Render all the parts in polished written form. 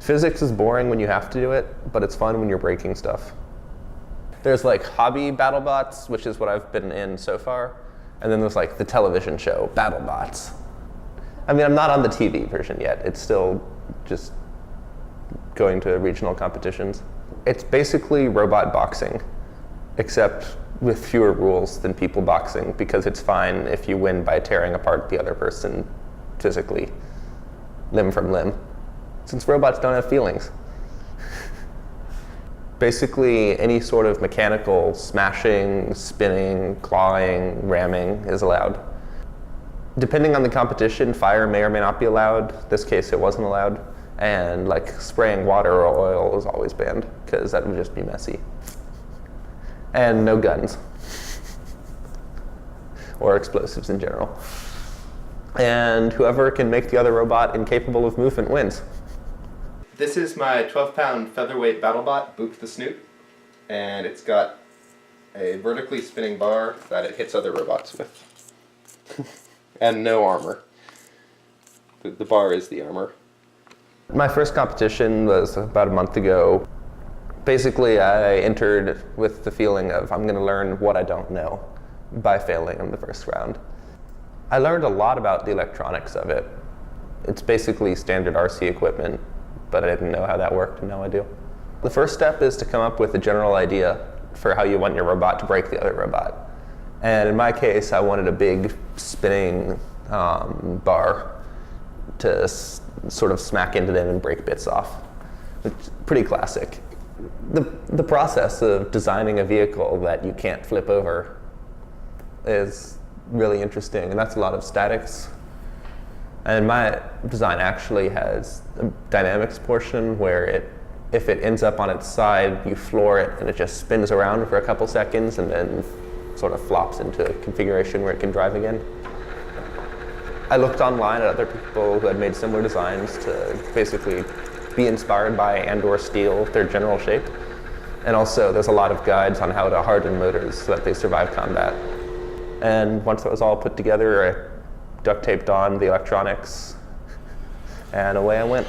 Physics is boring when you have to do it, but it's fun when you're breaking stuff. There's like hobby BattleBots, which is what I've been in so far. And then there's like the television show, BattleBots. I mean, I'm not on the TV version yet. It's still just going to regional competitions. It's basically robot boxing, except with fewer rules than people boxing, because it's fine if you win by tearing apart the other person physically, limb from limb, since robots don't have feelings. Basically, any sort of mechanical smashing, spinning, clawing, ramming is allowed. Depending on the competition, fire may or may not be allowed. In this case, it wasn't allowed. And like spraying water or oil is always banned, because that would just be messy. And no guns. Or explosives in general. And whoever can make the other robot incapable of movement wins. This is my 12-pound featherweight BattleBot, Boop the Snoot. And it's got a vertically spinning bar that it hits other robots with. And no armor. The bar is the armor. My first competition was about a month ago. Basically, I entered with the feeling of I'm going to learn what I don't know by failing in the first round. I learned a lot about the electronics of it. It's basically standard RC equipment, but I didn't know how that worked, and now I do. The first step is to come up with a general idea for how you want your robot to break the other robot. And in my case, I wanted a big spinning bar to sort of smack into them and break bits off. It's pretty classic. The process of designing a vehicle that you can't flip over is really interesting, and that's a lot of statics. And my design actually has a dynamics portion where if it ends up on its side, you floor it and it just spins around for a couple seconds and then sort of flops into a configuration where it can drive again. I looked online at other people who had made similar designs to basically be inspired by and/or steal their general shape. And also, there's a lot of guides on how to harden motors so that they survive combat. And once that was all put together, I duct taped on the electronics, and away I went.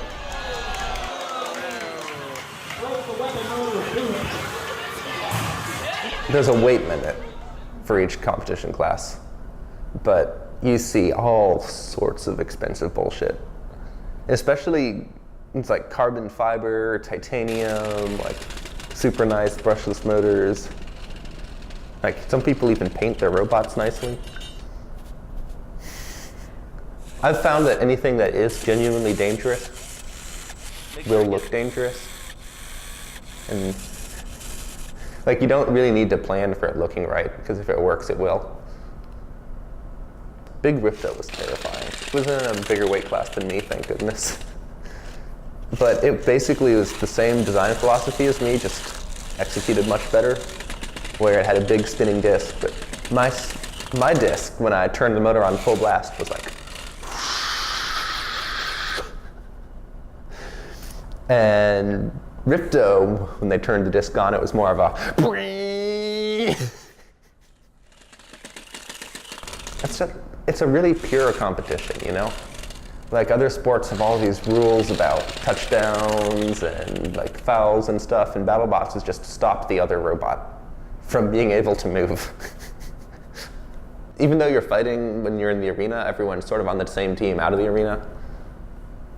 There's a weight limit for each competition class, but you see all sorts of expensive bullshit. Especially, it's like carbon fiber, titanium, like super nice brushless motors. Like, some people even paint their robots nicely. I've found that anything that is genuinely dangerous will look dangerous. And like, you don't really need to plan for it looking right, because if it works, it will. Big Rifto was terrifying. It was in a bigger weight class than me, thank goodness. But it basically was the same design philosophy as me, just executed much better, where it had a big spinning disc. But my disc, when I turned the motor on full blast, was like... And Rifto, when they turned the disc on, it was more of a... It's a really pure competition, you know? Like, other sports have all these rules about touchdowns and like fouls and stuff, and BattleBots is just to stop the other robot from being able to move. Even though you're fighting when you're in the arena, everyone's sort of on the same team out of the arena.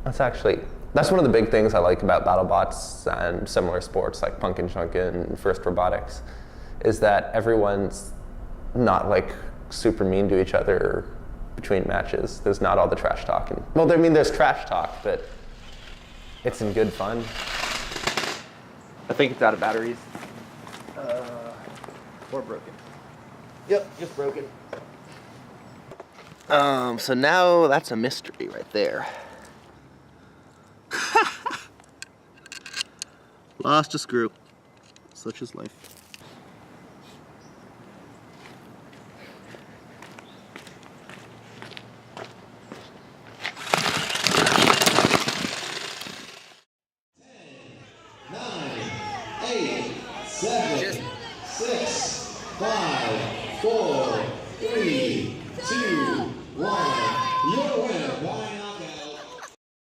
That's one of the big things I like about BattleBots and similar sports like Punkin Chunkin and First Robotics, is that everyone's not like super mean to each other between matches. There's not all the trash talk. Well, I mean, there's trash talk, but it's in good fun. I think it's out of batteries. Or broken. Yep, just broken. So now that's a mystery right there. Lost a screw. Such is life.